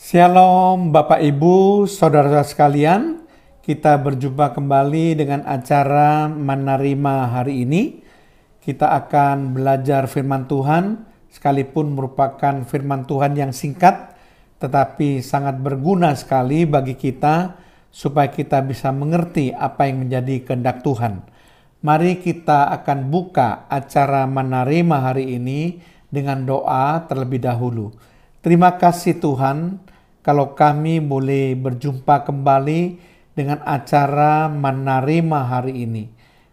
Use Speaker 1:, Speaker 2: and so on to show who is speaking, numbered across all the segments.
Speaker 1: Shalom Bapak Ibu, Saudara-saudara sekalian. Kita berjumpa kembali dengan acara Menerima hari ini. Kita akan belajar firman Tuhan, sekalipun merupakan firman Tuhan yang singkat, tetapi sangat berguna sekali bagi kita, supaya kita bisa mengerti apa yang menjadi kehendak Tuhan. Mari kita akan buka acara Menerima hari ini dengan doa terlebih dahulu. Terima kasih Tuhan, kalau kami boleh berjumpa kembali dengan acara Menerima hari ini.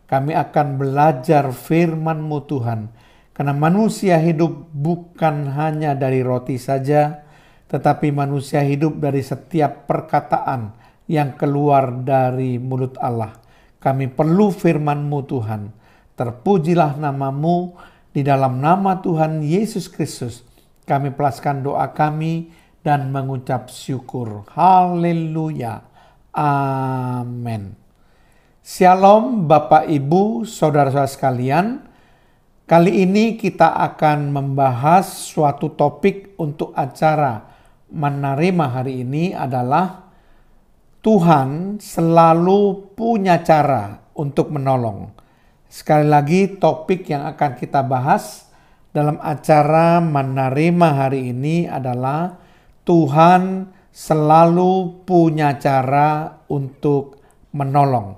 Speaker 1: Kami akan belajar firman-Mu Tuhan. Karena manusia hidup bukan hanya dari roti saja, tetapi manusia hidup dari setiap perkataan yang keluar dari mulut Allah. Kami perlu firman-Mu Tuhan. Terpujilah nama-Mu, di dalam nama Tuhan Yesus Kristus. Kami pelaskan doa kami dan mengucap syukur. Haleluya. Amin. Shalom Bapak Ibu, Saudara-saudara sekalian. Kali ini kita akan membahas suatu topik untuk acara Menerima hari ini adalah Tuhan selalu punya cara untuk menolong. Sekali lagi topik yang akan kita bahas dalam acara Menerima hari ini adalah Tuhan selalu punya cara untuk menolong.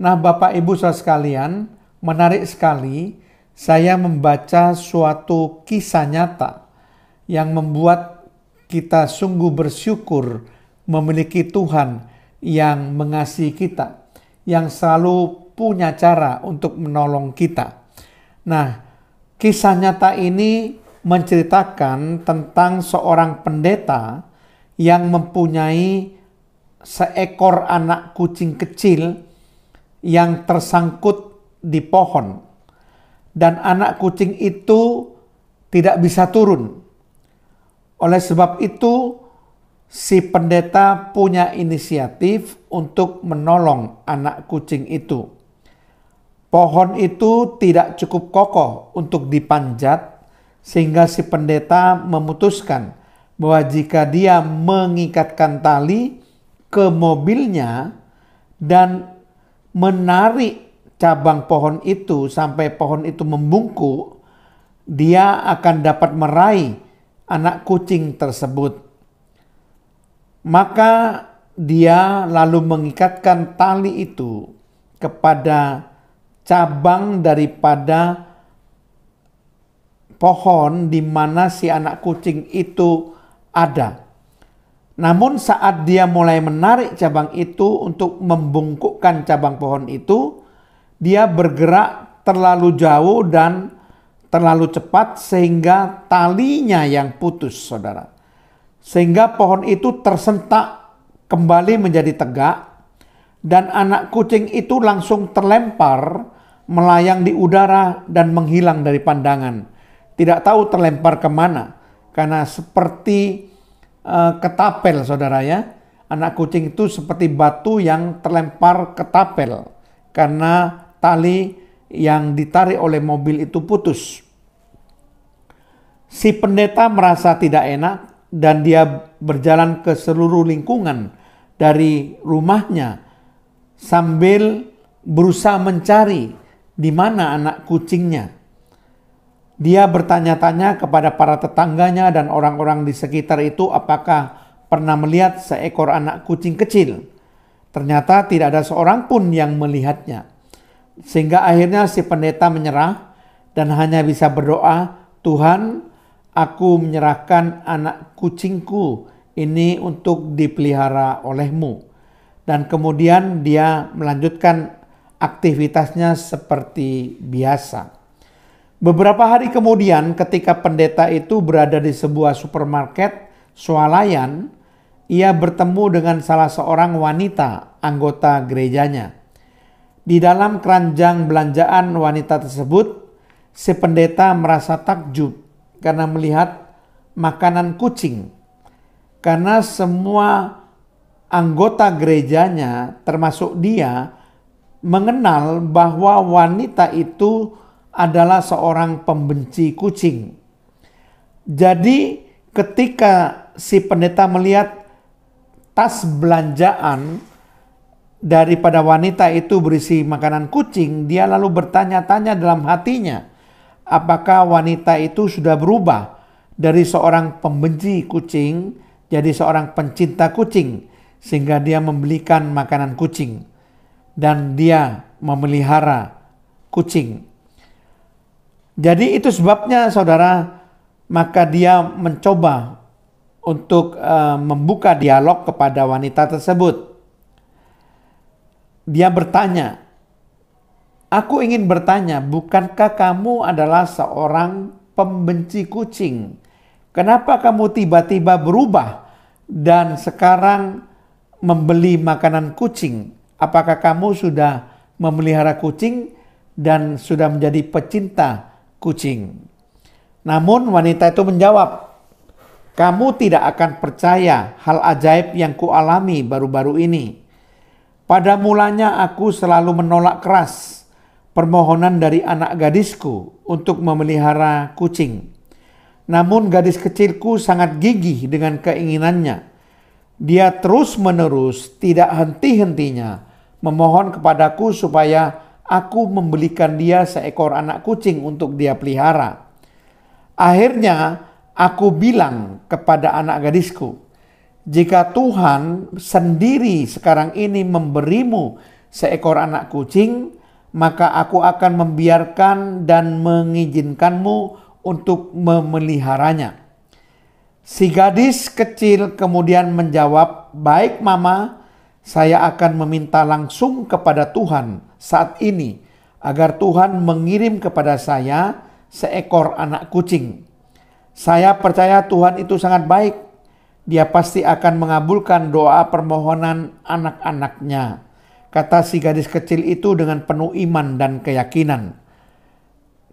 Speaker 1: Nah Bapak Ibu saudara sekalian, menarik sekali saya membaca suatu kisah nyata yang membuat kita sungguh bersyukur memiliki Tuhan yang mengasihi kita, yang selalu punya cara untuk menolong kita. Nah, kisah nyata ini menceritakan tentang seorang pendeta yang mempunyai seekor anak kucing kecil yang tersangkut di pohon. Dan anak kucing itu tidak bisa turun. Oleh sebab itu, si pendeta punya inisiatif untuk menolong anak kucing itu. Pohon itu tidak cukup kokoh untuk dipanjat, sehingga si pendeta memutuskan bahwa jika dia mengikatkan tali ke mobilnya dan menarik cabang pohon itu sampai pohon itu membungkuk, dia akan dapat meraih anak kucing tersebut. Maka dia lalu mengikatkan tali itu kepada cabang daripada pohon di mana si anak kucing itu ada. Namun saat dia mulai menarik cabang itu untuk membungkukkan cabang pohon itu, dia bergerak terlalu jauh dan terlalu cepat sehingga talinya yang putus, saudara. Sehingga pohon itu tersentak kembali menjadi tegak dan anak kucing itu langsung terlempar melayang di udara dan menghilang dari pandangan. Tidak tahu terlempar kemana. Karena seperti ketapel saudara ya. Anak kucing itu seperti batu yang terlempar ketapel. Karena tali yang ditarik oleh mobil itu putus. Si pendeta merasa tidak enak dan dia berjalan ke seluruh lingkungan dari rumahnya sambil berusaha mencari di mana anak kucingnya. Dia bertanya-tanya kepada para tetangganya dan orang-orang di sekitar itu apakah pernah melihat seekor anak kucing kecil. Ternyata tidak ada seorang pun yang melihatnya. Sehingga akhirnya si pendeta menyerah dan hanya bisa berdoa, Tuhan, aku menyerahkan anak kucingku ini untuk dipelihara oleh-Mu. Dan kemudian dia melanjutkan aktivitasnya seperti biasa. Beberapa hari kemudian ketika pendeta itu berada di sebuah supermarket swalayan, ia bertemu dengan salah seorang wanita anggota gerejanya. Di dalam keranjang belanjaan wanita tersebut, si pendeta merasa takjub karena melihat makanan kucing. Karena semua anggota gerejanya termasuk dia mengenal bahwa wanita itu adalah seorang pembenci kucing. Jadi Ketika si pendeta melihat tas belanjaan daripada wanita itu berisi makanan kucing, dia lalu bertanya-tanya dalam hatinya, apakah wanita itu sudah berubah dari seorang pembenci kucing jadi seorang pencinta kucing, sehingga dia membelikan makanan kucing dan dia memelihara kucing. Jadi itu sebabnya saudara, maka dia mencoba untuk membuka dialog kepada wanita tersebut. Dia bertanya, "Aku ingin bertanya, bukankah kamu adalah seorang pembenci kucing? Kenapa kamu tiba-tiba berubah dan sekarang membeli makanan kucing? Apakah kamu sudah memelihara kucing dan sudah menjadi pecinta kucing?" Namun wanita itu menjawab, "Kamu tidak akan percaya hal ajaib yang kualami baru-baru ini. Pada mulanya aku selalu menolak keras permohonan dari anak gadisku untuk memelihara kucing. Namun gadis kecilku sangat gigih dengan keinginannya. Dia terus-menerus tidak henti-hentinya memohon kepadaku supaya aku membelikan dia seekor anak kucing untuk dia pelihara. Akhirnya aku bilang kepada anak gadisku, jika Tuhan sendiri sekarang ini memberimu seekor anak kucing, maka aku akan membiarkan dan mengizinkanmu untuk memeliharanya." Si gadis kecil kemudian menjawab, "Baik Mama, saya akan meminta langsung kepada Tuhan saat ini agar Tuhan mengirim kepada saya seekor anak kucing. Saya percaya Tuhan itu sangat baik. Dia pasti akan mengabulkan doa permohonan anak-anaknya," kata si gadis kecil itu dengan penuh iman dan keyakinan.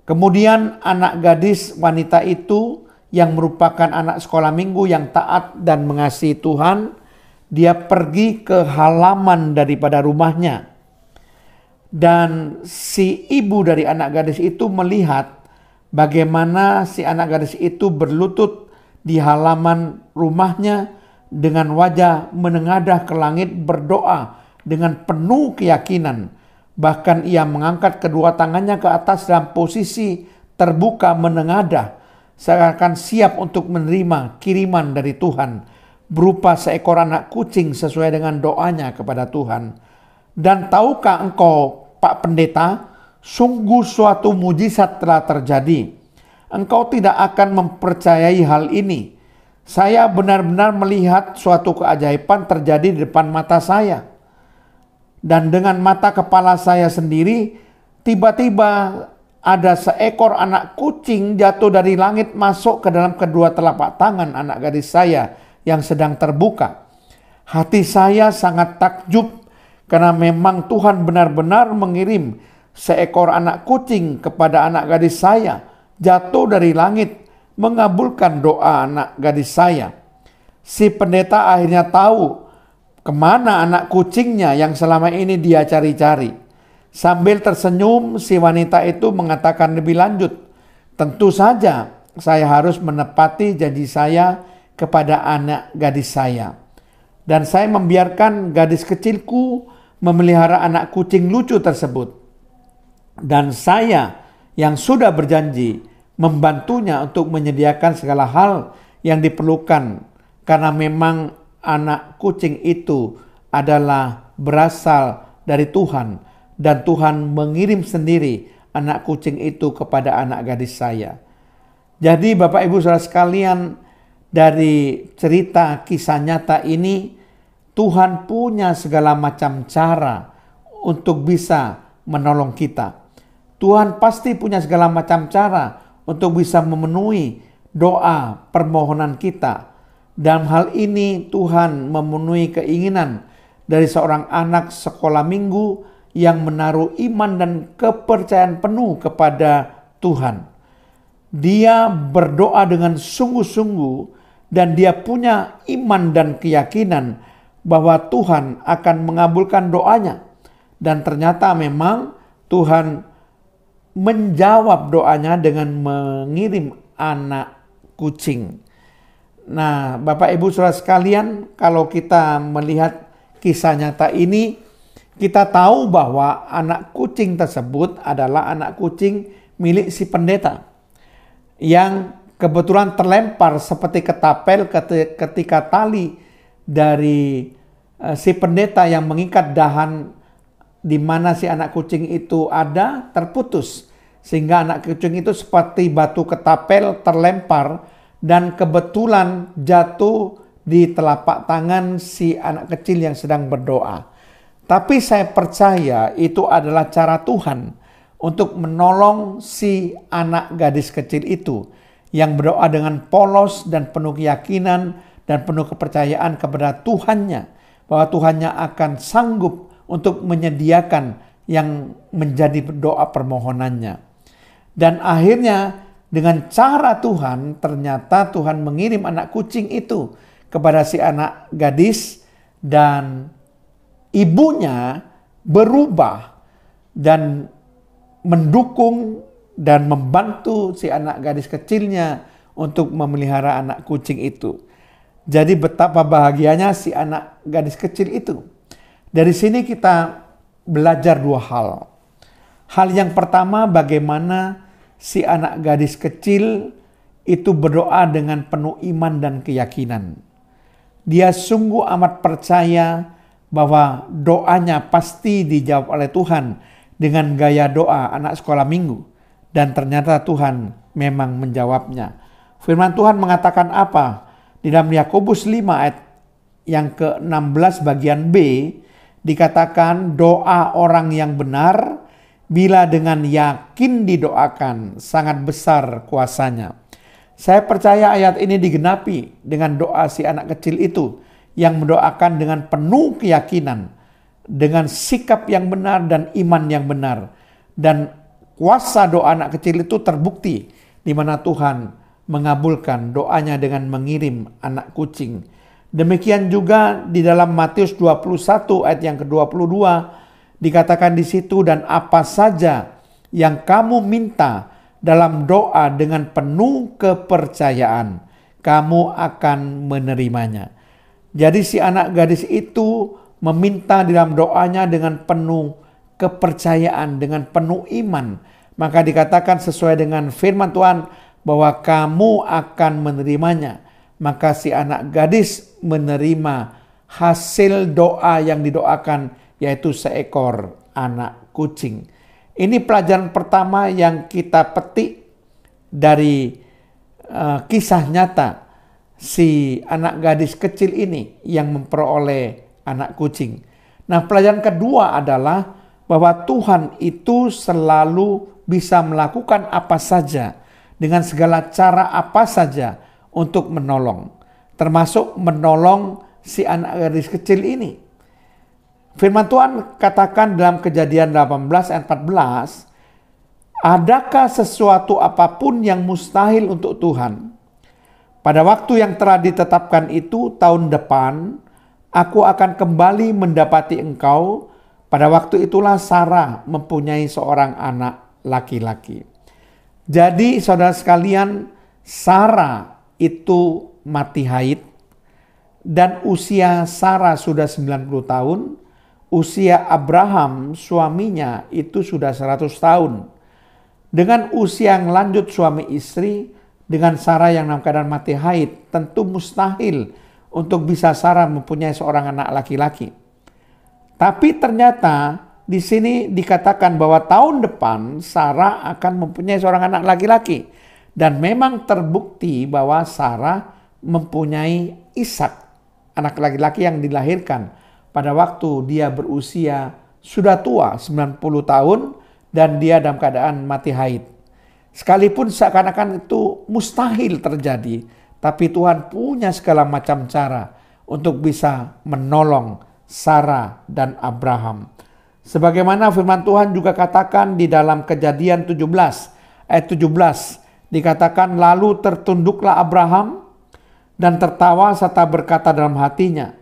Speaker 1: Kemudian anak gadis wanita itu yang merupakan anak sekolah minggu yang taat dan mengasihi Tuhan, dia pergi ke halaman daripada rumahnya. Dan si ibu dari anak gadis itu melihat bagaimana si anak gadis itu berlutut di halaman rumahnya dengan wajah menengadah ke langit berdoa dengan penuh keyakinan. Bahkan ia mengangkat kedua tangannya ke atas dalam posisi terbuka menengadah, seakan siap untuk menerima kiriman dari Tuhan berupa seekor anak kucing sesuai dengan doanya kepada Tuhan. Dan tahukah engkau, Pak Pendeta, sungguh suatu mujizat telah terjadi. Engkau tidak akan mempercayai hal ini. Saya benar-benar melihat suatu keajaiban terjadi di depan mata saya. Dan dengan mata kepala saya sendiri, tiba-tiba ada seekor anak kucing jatuh dari langit masuk ke dalam kedua telapak tangan anak gadis saya yang sedang terbuka. Hati saya sangat takjub karena memang Tuhan benar-benar mengirim seekor anak kucing kepada anak gadis saya jatuh dari langit mengabulkan doa anak gadis saya. Si pendeta akhirnya tahu kemana anak kucingnya yang selama ini dia cari-cari. Sambil tersenyum, si wanita itu mengatakan lebih lanjut, "Tentu saja saya harus menepati janji saya kepada anak gadis saya. Dan saya membiarkan gadis kecilku memelihara anak kucing lucu tersebut. Dan saya yang sudah berjanji membantunya untuk menyediakan segala hal yang diperlukan, karena memang anak kucing itu adalah berasal dari Tuhan dan Tuhan mengirim sendiri anak kucing itu kepada anak gadis saya." Jadi Bapak Ibu Saudara sekalian, dari cerita kisah nyata ini Tuhan punya segala macam cara untuk bisa menolong kita. Tuhan pasti punya segala macam cara untuk bisa memenuhi doa permohonan kita. Dalam hal ini Tuhan memenuhi keinginan dari seorang anak sekolah minggu yang menaruh iman dan kepercayaan penuh kepada Tuhan. Dia berdoa dengan sungguh-sungguh dan dia punya iman dan keyakinan bahwa Tuhan akan mengabulkan doanya. Dan ternyata memang Tuhan menjawab doanya dengan mengirim anak kucing. Nah, Bapak Ibu Saudara sekalian, kalau kita melihat kisah nyata ini, kita tahu bahwa anak kucing tersebut adalah anak kucing milik si pendeta yang kebetulan terlempar seperti ketapel ketika tali dari si pendeta yang mengikat dahan di mana si anak kucing itu ada terputus, sehingga anak kucing itu seperti batu ketapel terlempar dan kebetulan jatuh di telapak tangan si anak kecil yang sedang berdoa. Tapi saya percaya itu adalah cara Tuhan untuk menolong si anak gadis kecil itu yang berdoa dengan polos dan penuh keyakinan dan penuh kepercayaan kepada Tuhannya, bahwa Tuhannya akan sanggup untuk menyediakan yang menjadi doa permohonannya. Dan akhirnya dengan cara Tuhan, ternyata Tuhan mengirim anak kucing itu kepada si anak gadis dan ibunya berubah dan mendukung dan membantu si anak gadis kecilnya untuk memelihara anak kucing itu. Jadi betapa bahagianya si anak gadis kecil itu. Dari sini kita belajar dua hal. Hal yang pertama, bagaimana si anak gadis kecil itu berdoa dengan penuh iman dan keyakinan. Dia sungguh amat percaya bahwa doanya pasti dijawab oleh Tuhan dengan gaya doa anak sekolah minggu. Dan ternyata Tuhan memang menjawabnya. Firman Tuhan mengatakan apa? Di dalam Yakobus 5 ayat yang ke-16 bagian B dikatakan, doa orang yang benar bila dengan yakin didoakan sangat besar kuasanya. Saya percaya ayat ini digenapi dengan doa si anak kecil itu yang mendoakan dengan penuh keyakinan, dengan sikap yang benar dan iman yang benar. Dan kuasa doa anak kecil itu terbukti di mana Tuhan mengabulkan doanya dengan mengirim anak kucing. Demikian juga di dalam Matius 21 ayat yang ke-22 dikatakan di situ, dan apa saja yang kamu minta dalam doa dengan penuh kepercayaan, kamu akan menerimanya. Jadi si anak gadis itu meminta di dalam doanya dengan penuh kepercayaan, dengan penuh iman. Maka dikatakan sesuai dengan firman Tuhan bahwa kamu akan menerimanya. Maka si anak gadis menerima hasil doa yang didoakan, yaitu seekor anak kucing. Ini pelajaran pertama yang kita petik dari kisah nyata si anak gadis kecil ini yang memperoleh anak kucing. Nah, pelajaran kedua adalah bahwa Tuhan itu selalu bisa melakukan apa saja dengan segala cara apa saja untuk menolong, termasuk menolong si anak gadis kecil ini. Firman Tuhan katakan dalam Kejadian 18 ayat 14, adakah sesuatu apapun yang mustahil untuk Tuhan? Pada waktu yang telah ditetapkan itu tahun depan, aku akan kembali mendapati engkau. Pada waktu itulah Sarah mempunyai seorang anak laki-laki. Jadi saudara sekalian, Sarah itu mati haid dan usia Sarah sudah 90 tahun. Usia Abraham suaminya itu sudah 100 tahun. Dengan usia yang lanjut suami istri, dengan Sarah yang dalam keadaan mati haid, tentu mustahil untuk bisa Sarah mempunyai seorang anak laki-laki. Tapi ternyata di sini dikatakan bahwa tahun depan Sarah akan mempunyai seorang anak laki-laki. Dan memang terbukti bahwa Sarah mempunyai Ishak, anak laki-laki yang dilahirkan pada waktu dia berusia sudah tua 90 tahun dan dia dalam keadaan mati haid. Sekalipun seakan-akan itu mustahil terjadi, tapi Tuhan punya segala macam cara untuk bisa menolong Sarah dan Abraham. Sebagaimana firman Tuhan juga katakan di dalam Kejadian 17 ayat 17 dikatakan, lalu tertunduklah Abraham dan tertawa serta berkata dalam hatinya,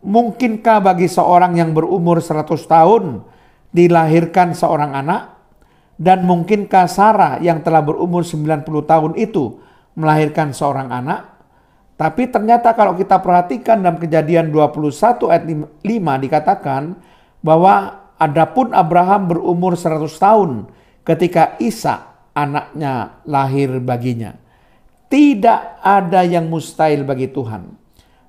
Speaker 1: mungkinkah bagi seorang yang berumur 100 tahun dilahirkan seorang anak? Dan mungkinkah Sarah yang telah berumur 90 tahun itu melahirkan seorang anak? Tapi ternyata kalau kita perhatikan dalam Kejadian 21 ayat 5 dikatakan bahwa adapun Abraham berumur 100 tahun ketika Ishak anaknya lahir baginya. Tidak ada yang mustahil bagi Tuhan.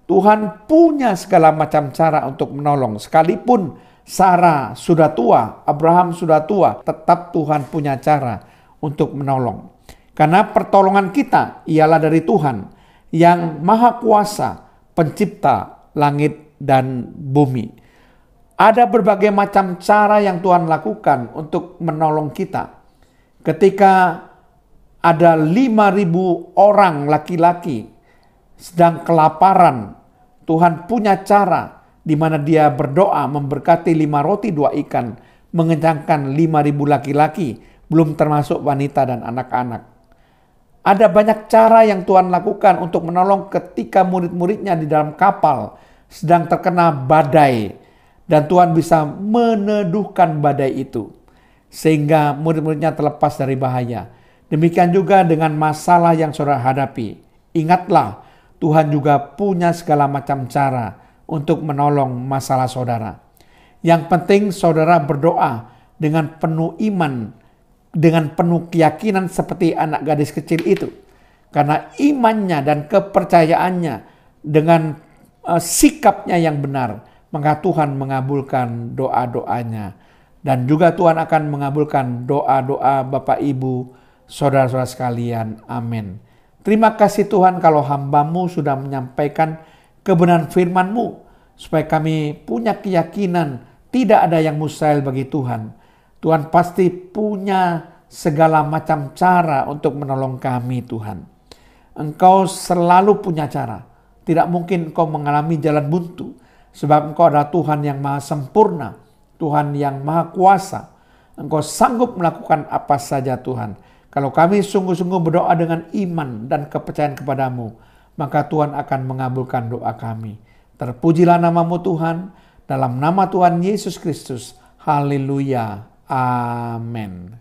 Speaker 1: Tuhan punya segala macam cara untuk menolong. Sekalipun Sarah sudah tua, Abraham sudah tua, tetap Tuhan punya cara untuk menolong. Karena pertolongan kita ialah dari Tuhan yang Maha Kuasa, Pencipta langit dan bumi. Ada berbagai macam cara yang Tuhan lakukan untuk menolong kita. Ketika ada 5.000 orang laki-laki sedang kelaparan, Tuhan punya cara di mana dia berdoa memberkati 5 roti 2 ikan, mengenyangkan 5.000 laki-laki, belum termasuk wanita dan anak-anak. Ada banyak cara yang Tuhan lakukan untuk menolong ketika murid-muridnya di dalam kapal sedang terkena badai, dan Tuhan bisa meneduhkan badai itu sehingga murid-muridnya terlepas dari bahaya. Demikian juga dengan masalah yang saudara hadapi. Ingatlah, Tuhan juga punya segala macam cara untuk menolong masalah saudara. Yang penting saudara berdoa dengan penuh iman, dengan penuh keyakinan seperti anak gadis kecil itu. Karena imannya dan kepercayaannya dengan sikapnya yang benar, maka Tuhan mengabulkan doa-doanya. Dan juga Tuhan akan mengabulkan doa-doa Bapak Ibu, saudara-saudara sekalian. Amin. Terima kasih Tuhan kalau hamba-Mu sudah menyampaikan kebenaran firman-Mu, supaya kami punya keyakinan tidak ada yang mustahil bagi Tuhan. Tuhan pasti punya segala macam cara untuk menolong kami Tuhan. Engkau selalu punya cara. Tidak mungkin Engkau mengalami jalan buntu, sebab Engkau adalah Tuhan yang maha sempurna, Tuhan yang maha kuasa. Engkau sanggup melakukan apa saja Tuhan. Kalau kami sungguh-sungguh berdoa dengan iman dan kepercayaan kepadamu, maka Tuhan akan mengabulkan doa kami. Terpujilah nama-Mu Tuhan, dalam nama Tuhan Yesus Kristus. Haleluya. Amin.